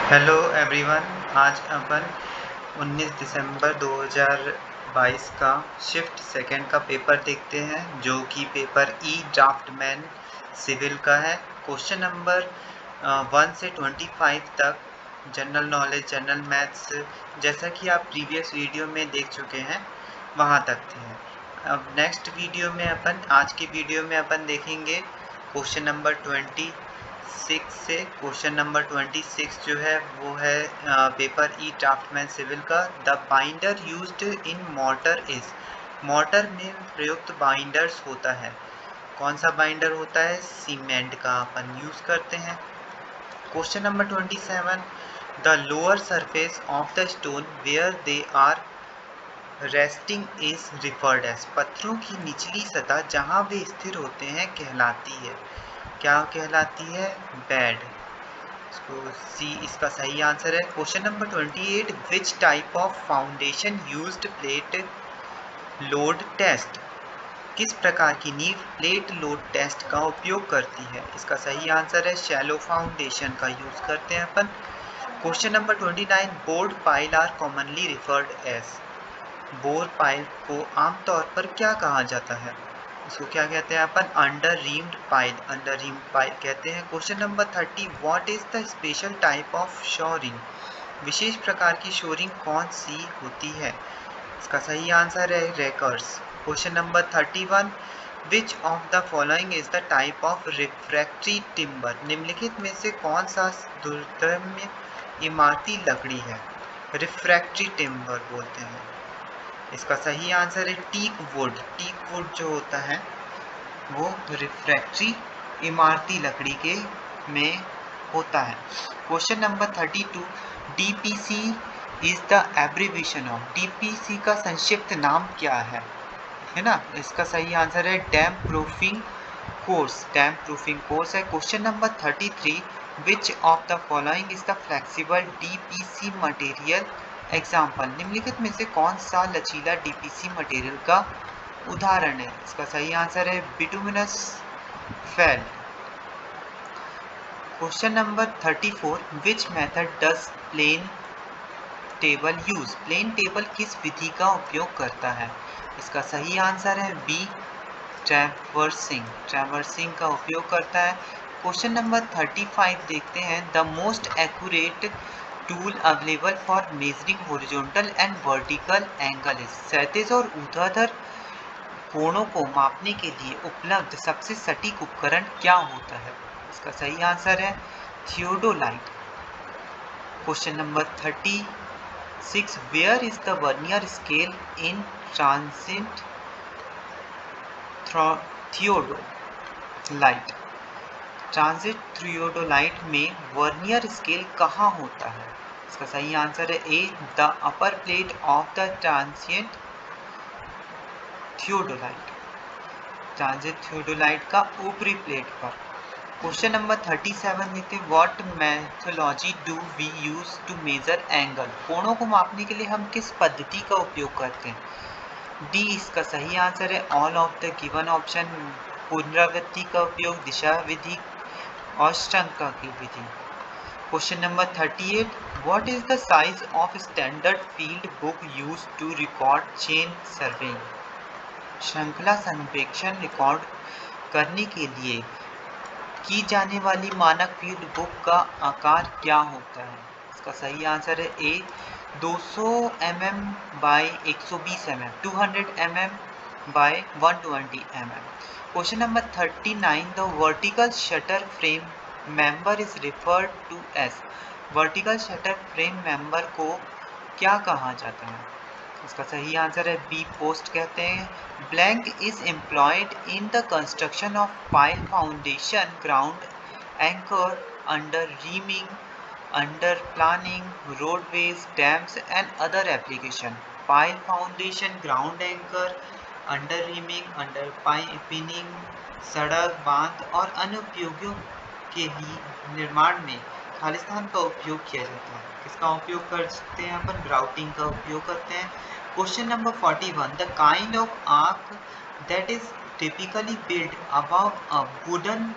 Hello everyone. आज अपन 19 दिसंबर 2022 का shift second का पेपर देखते हैं, जो कि पेपर ई ड्राफ्टमैन सिविल का है। क्वेश्चन नंबर 1 से 25 तक जनरल नॉलेज, जनरल मैथ्स, जैसा कि आप प्रीवियस वीडियो में देख चुके हैं वहाँ तक थे। अब नेक्स्ट वीडियो में आज की वीडियो में अपन देखेंगे क्वेश्चन नंबर 26 से क्वेश्चन नंबर 26 जो है वो है पेपर ई ड्राफ्टमैन सिविल का। The binder used in motor is, motor में प्रयुक्त बाइंडर्स होता है। कौन सा बाइंडर होता है? सीमेंट का अपन यूज करते हैं। Question number 27, the lower surface of the stone where they are resting is referred as, पत्थरों की निचली सतह जहां वे स्थिर होते हैं कहलाती है। क्या कहलाती है? बेड। इसको सी इसका सही आंसर है। Question number 28, which type of foundation used plate load test, किस प्रकार की नींव प्लेट लोड टेस्ट का उपयोग करती है? इसका सही आंसर है शैलो फाउंडेशन का यूज करते हैं अपन। Question number 29, bored pile are commonly referred as, bore pile को आमतौर पर क्या कहा जाता है? इसको क्या कहते हैं अपन? Under reamed pile, under reamed pile कहते हैं। Question number 30, what is the special type of shoring, विशेष प्रकार की शोरिंग कौन सी होती है? इसका सही आंसर है rakers. Question number 31, which of the following is the type of refractory timber, निम्नलिखित में से कौन सा दुर्दम्य इमारती लकड़ी है? रिफ्रैक्टरी टिम्बर बोलते हैं। इसका सही आंसर है टीक वुड। टीक वुड जो होता है वो रिफ्रैक्टरी इमारती लकड़ी के में होता है। Question number 32, DPC is the abbreviation of, DPC का संक्षिप्त नाम क्या है ना? इसका सही आंसर है damp proofing course, damp proofing course है। Question number 33, which of the following is the flexible DPC material example, निम्नलिखित में से कौन सा लचीला डीपीसी मटेरियल का उदाहरण है? इसका सही आंसर है bituminous felt. Question number 34, which method does plane table use, plane table किस विधि का उपयोग करता है? इसका सही आंसर है बी, ट्रैवर्सिंग, ट्रैवर्सिंग का उपयोग करता है। क्वेश्चन नंबर 35 देखते हैं, the most accurate tool available for measuring horizontal and vertical angle is, क्षैतिज और ऊर्ध्वाधर कोणों को मापने के लिए उपलब्ध सबसे सटीक उपकरण क्या होता है? इसका सही आंसर है theodolite. Question number 36, where is the vernier scale in transit theodolite, transit theodolite में वर्नियर स्केल कहाँ होता है? इसका सही आंसर है A, the upper plate of the transit theodolite, transit theodolite का ऊपरी प्लेट पर। क्वेश्चन नंबर 37 देखते हैं, what methodology do we use to measure angle, कोणों को मापने के लिए हम किस पद्धति का उपयोग करते हैं? डी इसका सही आंसर है all of the given option, पुनरावृत्ति का उपयोग, दिशा विधि और श्रृंखला की विधि। Question number 38, what is the size of standard field book use to record chain surveying, श्रृंखला सर्वेक्षण रिकॉर्ड करने के लिए की जाने वाली मानक फील्ड बुक का आकार क्या होता है? इसका सही आंसर है A, 200 mm by 120 mm, 200 mm by 120 mm। Question number 39, the vertical shutter frame member is referred to as, vertical shutter frame member को क्या कहा जाता है? इसका सही आंसर है बी, पोस्ट कहते हैं। Blank is employed in the construction of pile foundation ground anchor under reaming, under planning roadways dams and other application. Pile foundation, ground anchor, under reaming, under pinning, सड़क, बांध और अन्य उपयोगों के निर्माण में खालिस्तान का उपयोग किया जाता है। किसका उपयोग कर सकते हैं अपन? ग्राउटिंग का उपयोग करते हैं। Question number 41, the kind of arc that is typically build above a wooden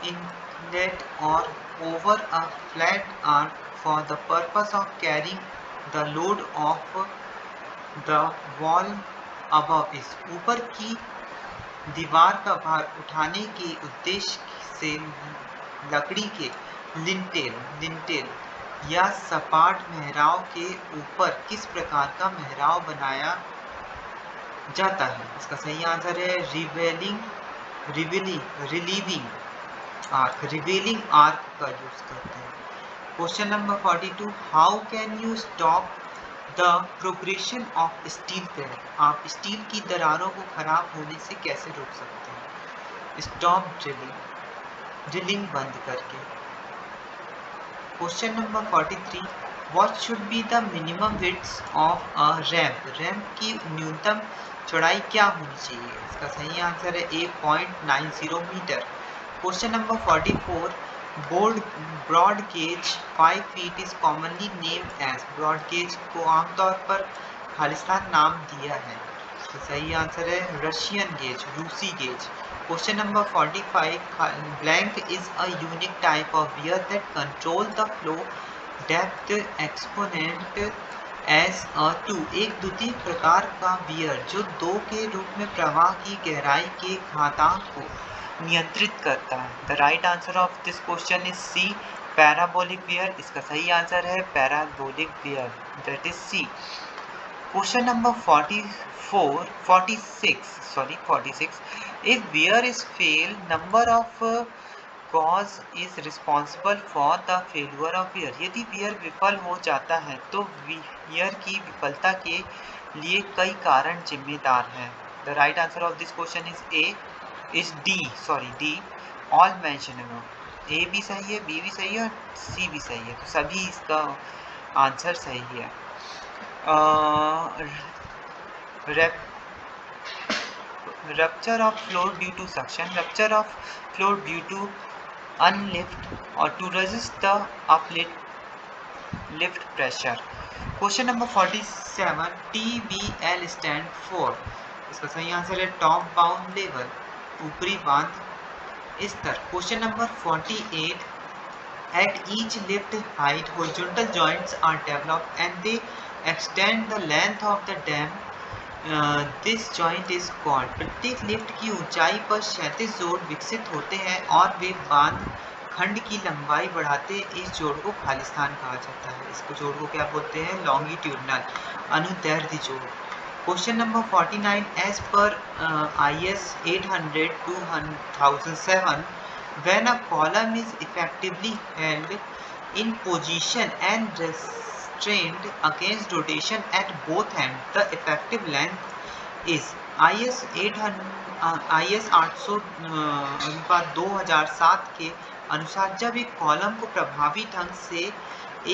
inlet और over a flat arc for the purpose of carrying the load of the wall above is. ऊपर की दीवार का भार उठाने के उद्देश्य से लकड़ी के लिंटेल या सपाट मेहराब के ऊपर किस प्रकार का मेहराब बनाया जाता है? इसका सही आंसर है रिवेलिंग आर्क का यूज करते हैं। Question number 42, how can you stop the progression of steel crack? आप स्टील की दरारों को खराब होने से कैसे रोक सकते हैं? स्टॉप ड्रिलिंग बंद करके। Question number 43, what should be the minimum width of a ramp? Ramp की न्यूनतम चौड़ाई क्या होनी चाहिए? इसका सही आंसर है 8.90 metre. Question number 44, broad gauge 5 feet is commonly named as. Broad gauge को आमतौर पर खालिस्तान नाम दिया है। इसका सही आंसर है रशियन गेज, रूसी गेज। Question number 45, blank is a unique type of weir that control the flow depth exponent as two. एक द्वितीय प्रकार का वियर जो 2 के रूप में प्रवाह की गहराई के घातांक को नियंत्रित करता है। The right answer of this question is C, parabolic weir. इसका सही आंसर है parabolic weir, that is C. Question number 46, if wear is fail, number of cause is responsible for the failure of wear। यदि wear विफल हो जाता है तो wear की विफलता के लिए कई कारण जिम्मेदार हैं। The right answer of this question is D, all mentionable. A भी सही है, बी भी सही है और सी भी सही है, तो सभी इसका आंसर सही है। Rupture of floor due to suction, rupture of floor due to unlift or to resist the uplift pressure। Question number 47, TBL stand for। इसका सही आंसर है टॉप बाउंड लेवल, ऊपरी बांध स्तर। Question number 48, at each lift height horizontal joints are developed and they extend the length of the dam। This joint is called. प्रत्येक lift की ऊंचाई पर क्षैतिज जोड़ विकसित होते हैं और वे बांध खंड की लंबाई बढ़ाते। इस जोड़ को खालिस्तान कहा जाता है। इसको जोड़ को क्या बोलते हैं? लॉन्गिट्यूडनल, अनुदैर्ध्य जोड़। क्वेश्चन नंबर 49, एज पर IS 800-2007, when a column is effectively held in position and trained against rotation at both ends, the effective length is। IS 800/2007 के अनुसार जब एक कॉलम को प्रभावी ढंग से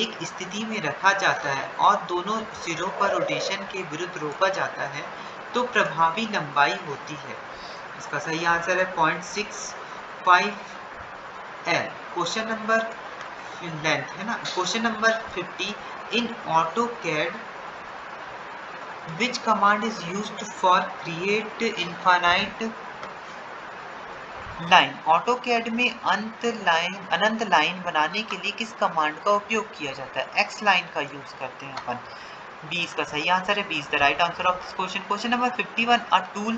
एक स्थिति में रखा जाता है और दोनों सिरों पर रोटेशन के विरुद्ध रोका जाता है तो प्रभावी लंबाई होती है। इसका सही आंसर है 0.65 L। क्वेश्चन नंबर लेंथ है ना। Question number 50, in AutoCAD which command is used for create infinite line। AutoCAD में अनंत लाइन बनाने के लिए किस कमांड का उपयोग किया जाता है? X लाइन का यूज करते हैं अपन। B इसका सही आंसर है, B is the right answer of this question। Question number 51, a tool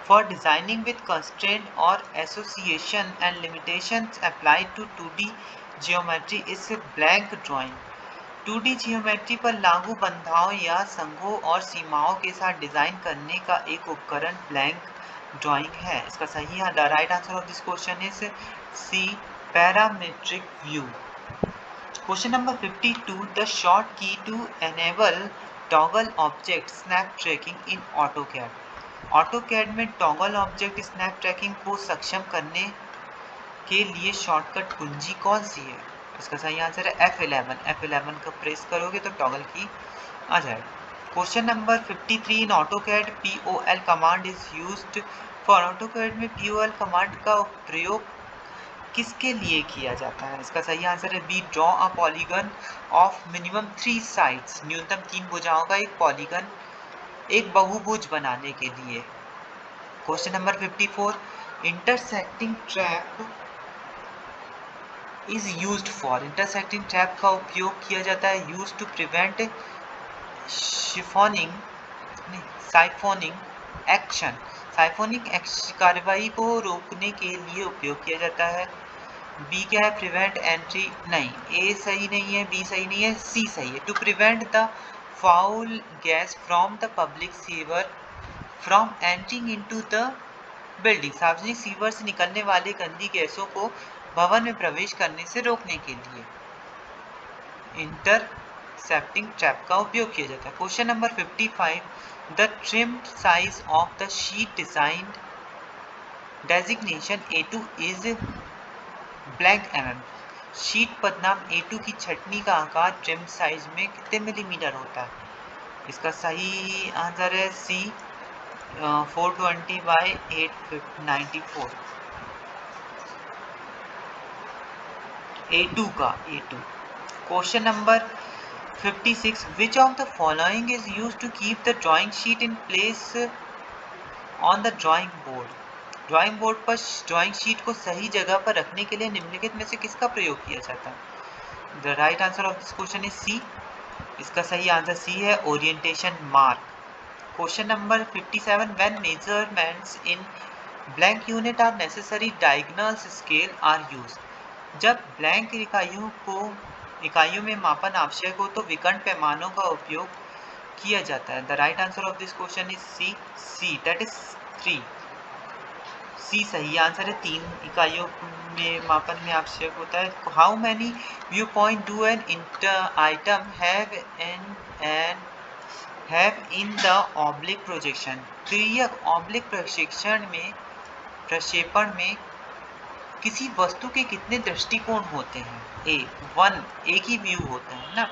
for designing with constraint or association and limitations applied to 2D geometry is blank drawing। 2D geometry पर लागू बंधाओं या संघों और सीमाओं के साथ डिजाइन करने का एक उपकरण ब्लैंक ड्राइंग है। इसका सही right answer of this question is C, parametric view. Question number 52, the short key to enable toggle object snap tracking in AutoCAD। AutoCAD में टॉगल ऑब्जेक्ट स्नैप ट्रैकिंग को सक्षम करने के लिए शॉर्टकट कुंजी कौन सी है? इसका सही आंसर है F11 का प्रेस करोगे तो टॉगल की आ जाएगा। Question number 53, in AutoCAD POL command is used for. AutoCAD में POL कमांड का प्रयोग किसके लिए किया जाता है? इसका सही आंसर है B, draw a polygon of minimum 3 sides. न्यूनतम 3 भुजाओं का एक पॉलीगन, एक बहुभुज बनाने के लिए। Question number 54, intersecting trap is used for, intersecting trap का उपयोग किया जाता है used to prevent siphoning siphoning action, siphonic कार्रवाई को रोकने के लिए उपयोग किया जाता है। बी क्या है, प्रिवेंट एंट्री, नहीं, ए सही नहीं है, बी सही नहीं है, सी सही है। To prevent the foul gas from the public sewer from entering into the building, सार्वजनिक सीवर से निकलने वाली गंदी गैसों को भवन में प्रवेश करने से रोकने के लिए इंटरसेप्टिंग ट्रैप का उपयोग किया जाता है। Question number 55, the trimmed size of the sheet design designation A2 is blank mm, sheet पदनाम A2 की छटनी का आकार ट्रिम साइज में कितने मिलीमीटर होता है? इसका सही आंसर है सी 420 बाई 894, A2 का A2। Question number 56, which of the following is used to keep the drawing sheet in place on the drawing board, drawing board पर ड्राइंग शीट को सही जगह पर रखने के लिए निम्नलिखित में से किसका प्रयोग किया जाता है? The right answer of this question is C, इसका सही आंसर सी है, orientation mark. Question number 57, when measurements in blank unit are necessary diagonal scale are use, जब ब्लैंक इकाइयों में मापन आवश्यक हो तो विकर्ण पैमानों का उपयोग किया जाता है। The right answer of this question is C, that is 3, C सही आंसर है, 3 इकाइयों में मापन में आवश्यक होता है। How many view point do an item have in the oblique projection, तिर्यक ऑब्लिक प्रक्षेपण में किसी वस्तु के कितने दृष्टिकोण होते हैं? ए 1, एक ही व्यू होता है ना।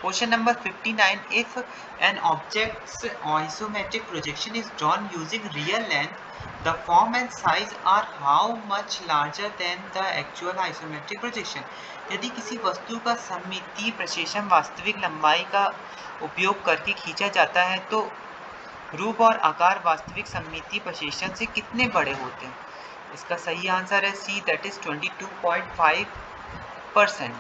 Question number 59, if an objects isometric projection is drawn using real length, the form and size are how much larger than the actual isometric projection, यदि किसी वस्तु का सममितीय प्रक्षेपण वास्तविक लंबाई का उपयोग करके खींचा जाता है तो रूप और आकार वास्तविक सममितीय प्रक्षेपण से कितने बड़े होते हैं? इसका सही आंसर है C, that is 22.5%।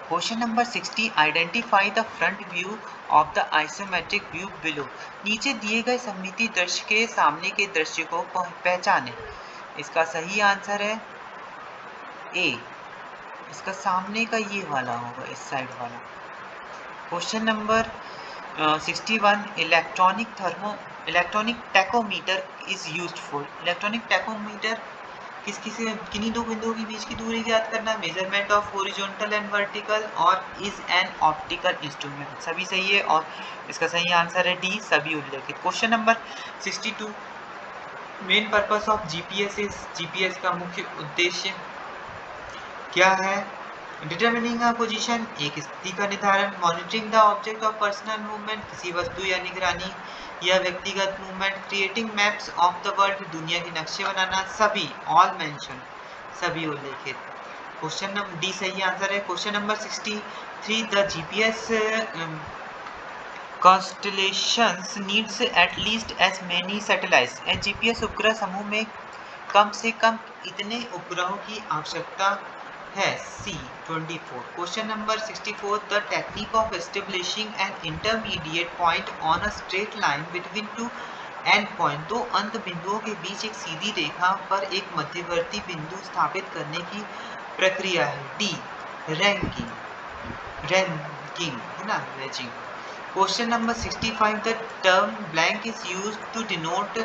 Question number 60, identify the front view of the isometric view below, नीचे दिए गए सममितीय दृश्य के सामने के दृश्य को पहचाने। इसका सही आंसर है ए, इसका सामने का ये वाला होगा, इस साइड वाला। Question number 61, electronic tachometer is used for, electronic tachometer किन्हीं दो बिंदुओं के बीच की दूरी ज्ञात करना, measurement of horizontal and vertical, और इज एन ऑप्टिकल इंस्ट्रूमेंट, सभी सही है और इसका सही आंसर है डी, सभी उल्लेखित। Question number 62, main purpose of GPS is, GPS का मुख्य उद्देश्य क्या है? डिटरमिनिंग अ पोजीशन, एक स्थिति का निर्धारण, monitoring the object of personal movement, किसी वस्तु या निगरानी या व्यक्तिगत movement, creating maps of the world, दुनिया के नक्शे बनाना, सभी, ऑल मेंशन, सभी उल्लेखित। क्वेश्चन नंबर डी सही आंसर है। Question number 63, the GPS constellations needs at least as many satellites, GPS उपग्रह समूह में कम से कम इतने उपग्रहों की आवश्यकता है, सी 24। Question number 64, the technique of establishing an intermediate point on a straight line between two and point, दो अंत बिंदुओं के बीच एक सीधी रेखा पर एक मध्यवर्ती बिंदु स्थापित करने की प्रक्रिया है, डी रैंकिंग है ना, ranking. Question number 65, the term blank is used to denote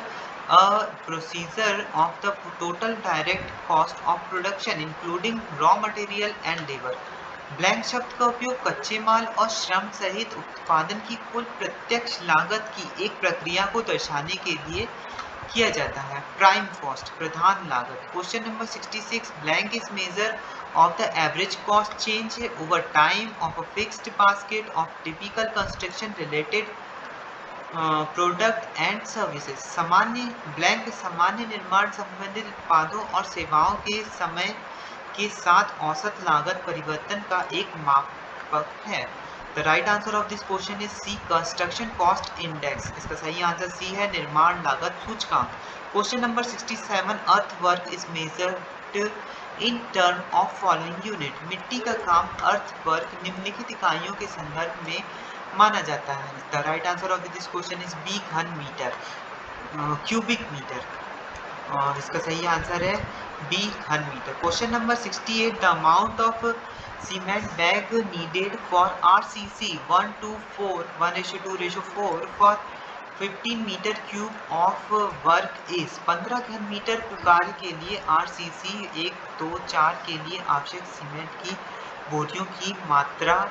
a procedure of the total direct cost of production including raw material and labor. Blank शब्द का उपयोग कच्चे माल और श्रम सहित उत्पादन की कुल प्रत्यक्ष लागत की एक प्रक्रिया को दर्शाने के लिए किया जाता है, प्राइम कॉस्ट, प्रधान लागत। Question number 66, blank is measure of the average cost change over time of a fixed basket of typical construction related product and services. सामान्य ब्लैंक सामान्य निर्माण संबंधित उत्पादों और सेवाओं के समय के साथ औसत लागत परिवर्तन का एक मापक है। The right answer of this question is C, construction cost index, इसका सही आंसर सी है, निर्माण लागत सूचकांक। Question number 67, earthwork is measured in term of following unit. मिट्टी का काम अर्थ वर्क निम्नलिखित इकाइयों के संदर्भ में माना जाता है। The right answer of this question is B घन मीटर, क्यूबिक मीटर, और इसका सही आंसर है बी घन metre. Question number 68, the amount of cement bag needed for RCC 1:4 for 15 metre cube of work is. 15 घन मीटर कार्य के लिए RCC 1, 2, 4 के लिए आवश्यक सीमेंट की बोरियों की मात्रा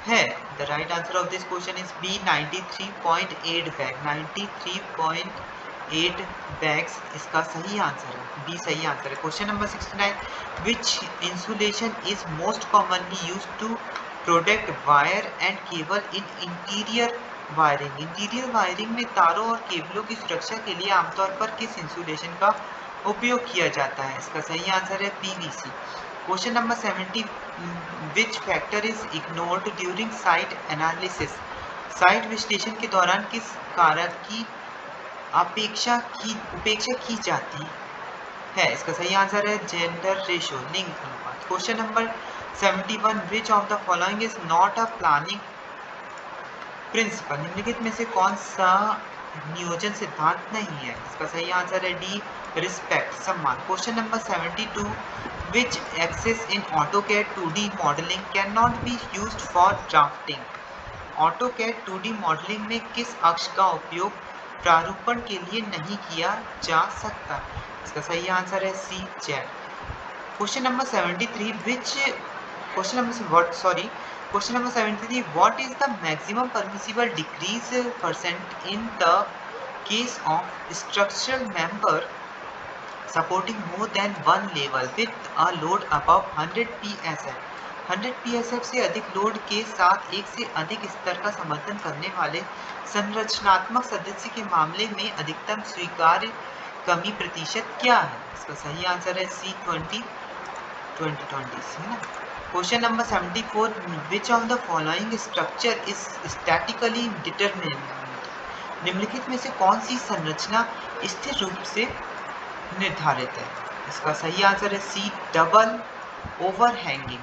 है। The right answer of this question is B 93.8 bag, 93.8 bags इसका सही आंसर है, बी सही आंसर है। Question number 69, which insulation is most commonly use to protect wire and cable in interior wiring. Interior wiring में तारों और केबलों की सुरक्षा के लिए आमतौर पर किस इंसुलेशन का उपयोग किया जाता है? इसका सही आंसर है PVC। Question number 70, which factor is ignored during site analysis. Site विश्लेषण के दौरान किस कारक की उपेक्षा की जाती है? इसका सही आंसर है जेंडर रेशो, लिंग अनुपात। Question number 71, which of the following is not a planning principle. निम्नलिखित में से कौन सा नियोजन सिद्धांत नहीं है? इसका सही आंसर है डी, रिस्पेक्ट, सम्मान। Question number 72, which axes in AutoCAD 2D modelling can not be used for drafting. AutoCAD 2D modelling में किस अक्ष का उपयोग प्रारूपण के लिए नहीं किया जा सकता? इसका सही आंसर है C, Z. Question number 73, Question number 73, what is the maximum permissible decrease percent in the case of structural member supporting more than one level with a load above 100 psf? 100 psf से अधिक load के साथ एक से अधिक स्तर का समर्थन करने वाले संरचनात्मक सदस्य के मामले में अधिकतम स्वीकार्य कमी प्रतिशत क्या है? इसका सही आंसर है सी, 20 है ना। Question number 74, which of the following structure is statically determinate. निम्नलिखित में से कौन सी संरचना स्थिर रूप से निर्धारित है? इसका सही आंसर है सी, डबल ओवरहैंगिंग,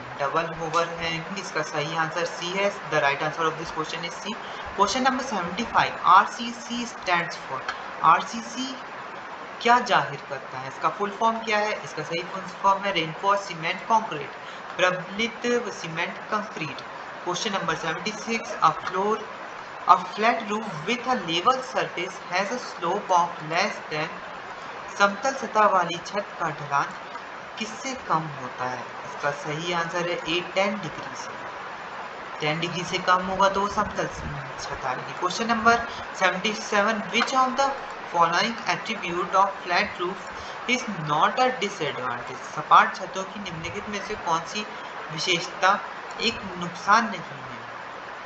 इसका सही आंसर सी है। The right answer of this question is C. Question number 75, RCC stands for. RCC क्या जाहिर करता है? इसका फुल फॉर्म क्या है? इसका सही फुल फॉर्म है रेनफोर्स सीमेंट कंक्रीट, प्रबलित cement concrete. Question number 76, a flat roof with a level surface has a slope of less than। समतल सतह वाली छत का ढलान किससे कम होता है? इसका सही आंसर है ए, 10 डिग्री से। 10 डिग्री से कम होगा तो समतल छत आएगी। Question number 77, which of the following attribute of flat roof is not a disadvantage. सपाट छतों की निम्नलिखित में से कौन सी विशेषता एक नुकसान नहीं है?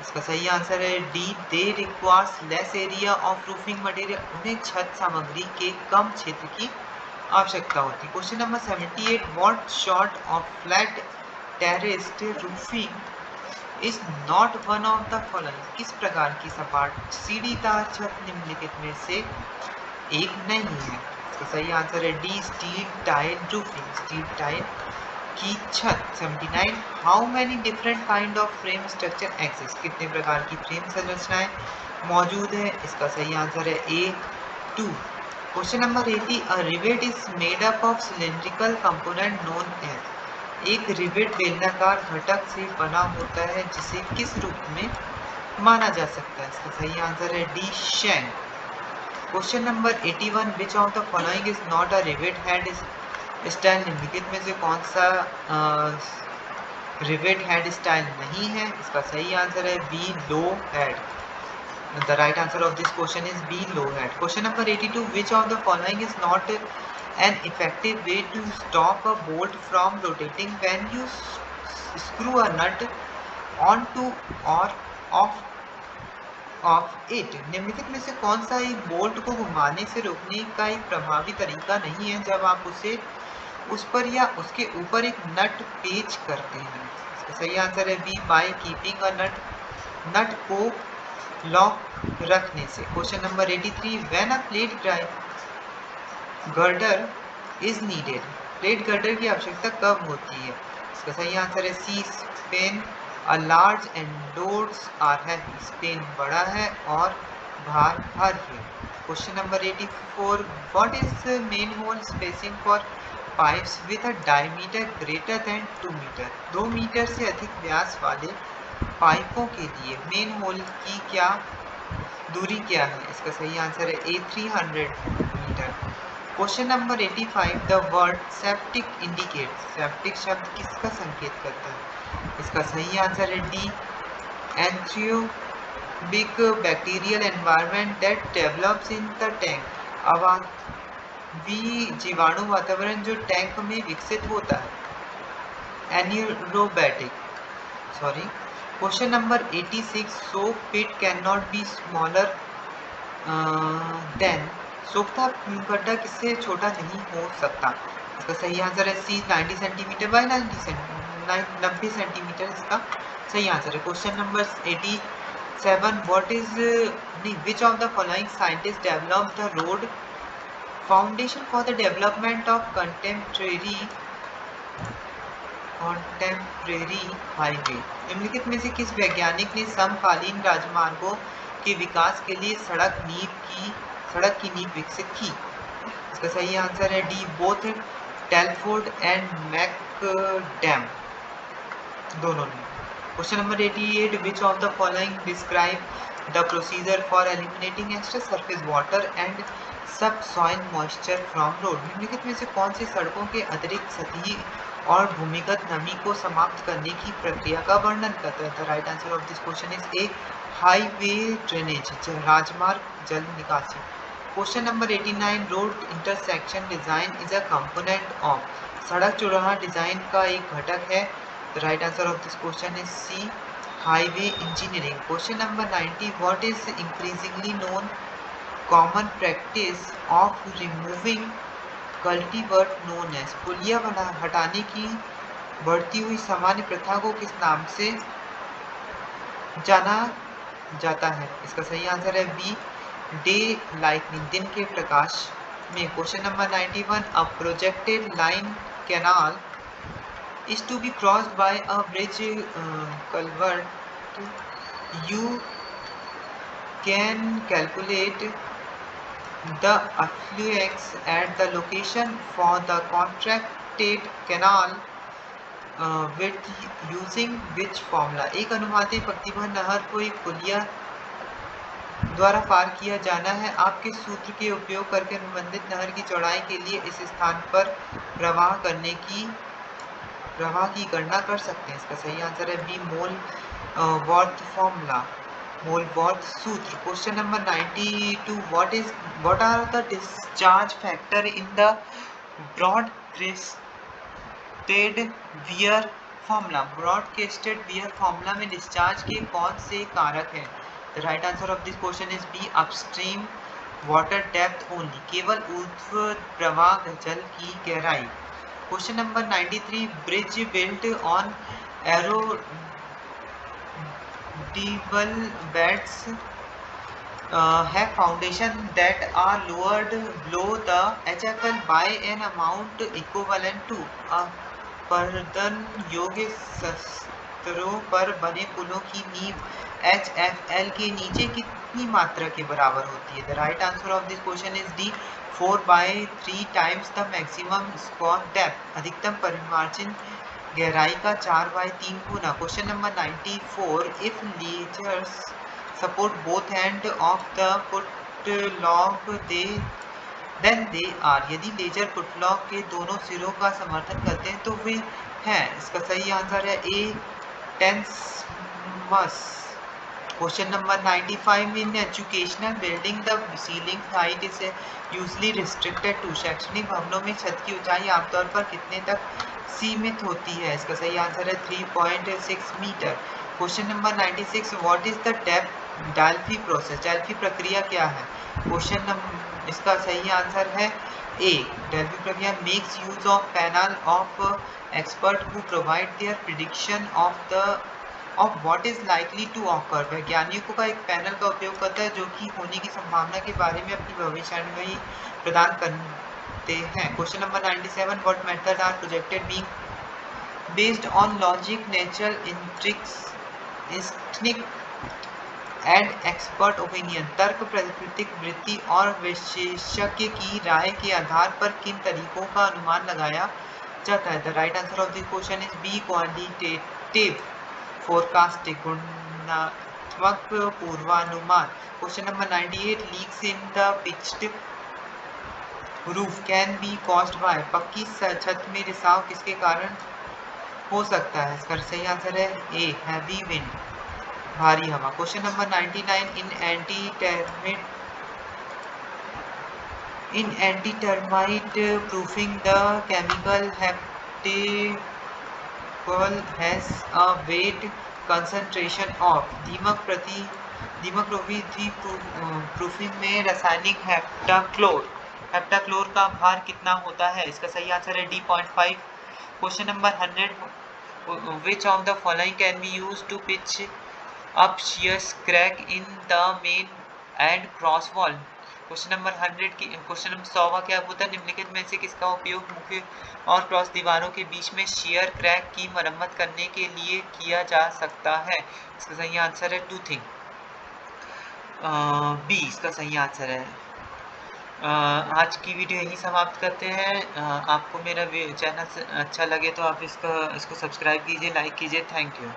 इसका सही आंसर है D, they requires less area of roofing material. उन्हें छत सामग्री के कम क्षेत्र की आवश्यकता होती है। Question number 78, what sort of flat terraced roofing is not one of the following. किस प्रकार की सपाट सीढ़ीदार छत निम्नलिखित में से एक नहीं है? इसका सही आंसर है D, steel tile roofing, steel tile की छत। 79, how many different kind of frame structure exist. कितने प्रकार की फ्रेम संरचनाएं मौजूद है? इसका सही आंसर है A, 2। Question number 80, a rivet is made up of cylindrical component known as. एक रिवेट बेलनाकार घटक से बना होता है जिसे किस रूप में माना जा सकता है? इसका सही आंसर है D, shank. Question number 81, which of the following is not a rivet head style. निम्नलिखित में से कौन सा रिवेट हेड स्टाइल नहीं है? इसका सही आंसर है B, low head. The right answer of this question is B, low head. Question number 82, which of the following is not an effective way to stop a bolt from rotating when you screw a nut on to और off it. निम्नलिखित में से कौन सा एक bolt को घुमाने से रोकने का एक प्रभावी तरीका नहीं है जब आप उस पर या उसके ऊपर एक नट पेच करते हैं? इसका सही आंसर है B, by keeping a nut को लॉक रखने से। Question number 83, when a plate drive girder is needed. Plate girder की आवश्यकता कब होती है? इसका सही आंसर है C, span a large and doors are heavy. Span बड़ा है और भार भारी है। Question number 84, what is manhole spacing for pipes with a diameter greater than 2 metre? 2 metre से अधिक व्यास वाले पाइपों के लिए मेन होल की क्या दूरी क्या है? इसका सही आंसर है A, 300 metre. Question number 85, the word septic indicate, septic शब्द किसका संकेत करता है? इसका सही आंसर है D, anthropic bacterial environment that develops in the tank. जीवाणु वातावरण जो टैंक में विकसित होता है। Anaerobic, sorry. Question number 86, soap pit can not be smaller than, सोख्ता गड्ढा किससे छोटा नहीं हो सकता? इसका सही आंसर है सी, 90 सेंटीमीटर बाय 90 सेंटीमीटर इसका सही आंसर है। Question number 87, what is which of the following scientist develop the road foundation for the development of contemporary highway? निम्नलिखित में से किस वैज्ञानिक ने समकालीन राजमार्गों के विकास के लिए सड़क की नींव विकसित की? इसका सही आंसर है D, both Telford and macadam, दोनों ने। Question number 88, which of the following describe the procedure for eliminating extra surface water and subsoil moisture from road? निम्नलिखित में से कौन सी सड़कों के अतिरिक्त सतही और भूमिगत नमी को समाप्त करने की प्रक्रिया का वर्णन करता है? The right answer of this question is A, highway drainage, राजमार्ग जल निकासी। Question number 89, road intersection design is a component of, सड़क चौराहा डिजाइन का एक घटक है। The right answer of this question is C, highway engineering. Question number 90, what is increasingly known common practice of removing culvert known as, पुलिया हटाने की बढ़ती हुई सामान्य प्रथा को किस नाम से जाना जाता है? इसका सही आंसर है बी, डे लाइटनिंग, दिन के प्रकाश में। Question number 91, a projected line canal is to be crossed by a bridge culvert. You can calculate the affluents at the location for the contracted canal with using which formula? एक अनुमानित प्रतिबंध नहर को एक पुलिया द्वारा पार किया जाना है, आप किस सूत्र के उपयोग करके अनुबंधित नहर की चौड़ाई के लिए इस स्थान पर प्रवाह की गणना कर सकते हैं? इसका सही आंसर है B, Molesworth formula, Molesworth सूत्र। Question number 92, what are the discharge factor in the broad crested weir formula? Broad crested weir formula में डिस्चार्ज के कौन से कारक हैं? The right answer of this question is B, upstream water depth only, केवल ऊर्ध्व प्रवाह जल की गहराई। Question number 93, bridge built on erodible beds have foundation that are lowered below the HFL by an amount equivalent to, अपरदन योग्य स्तरों पर बने पुलों की नींव HFL के नीचे कितनी मात्रा के बराबर होती है? The right answer of this question is D, 4/3 times the maximum square depth, अधिकतम परिमार्जन गहराई का 4/3 गुना। Question number 94, if ledgers support both end of the put-log then they are, यदि लेजर पुटलॉक के दोनों सिरों का समर्थन करते हैं तो वे हैं। इसका सही आंसर है A, tenesmus. Question number 95, in educational building the ceiling height is usually restricted to, शैक्षणिक भवनों में छत की ऊंचाई आमतौर पर कितने तक सीमित होती है? इसका सही आंसर है 3.6 metre. Question number 96, what is the Delphi process, Delphi प्रक्रिया क्या है? क्वेश्चन नंबर, इसका सही आंसर है ए, डेल्फी प्रक्रिया makes use of panel of expert who provide their prediction of what is likely to occur, वैज्ञानिकों का एक पैनल का उपयोग करता है जो कि होने की संभावना के बारे में अपनी भविष्यवाणी प्रदान सकते हैं। Question number 97, what method are projected being based on logic, natural instinct and expert opinion. तर्क, प्राकृतिक वृत्ति और विशेषज्ञ की राय के आधार पर किन तरीकों का अनुमान लगाया जाता है? The right answer of this question is B, quantitative forecasting, गुणात्मक पूर्वानुमान। Question number 98, leaks in the pitched roof can be caused by. पक्की छत में रिसाव किसके कारण हो सकता है? इसका सही आंसर है ए, हैवी विंड, भारी हवा। Question number 99, in anti termite proofing the chemical heptachlor has a weight concentration of. दीमक रोधी प्रूफिंग में रासायनिक हेप्टाक्लोर का भार कितना होता है? इसका सही आंसर है D, 0.5। Question number 100, which of the following can be used to pitch up shear crack in the main and cross wall? Question number 100 क्या होता है? निम्नलिखित में से किसका उपयोग मुख्य और क्रॉस दीवारों के बीच में शेयर क्रैक की मरम्मत करने के लिए किया जा सकता है? इसका सही आंसर है टूथिंग, बी इसका सही आंसर है। आज की वीडियो यहीं समाप्त करते हैं। आपको मेरा चैनल अच्छा लगे तो आप इसको सब्सक्राइब कीजिए, लाइक कीजिए। Thank you.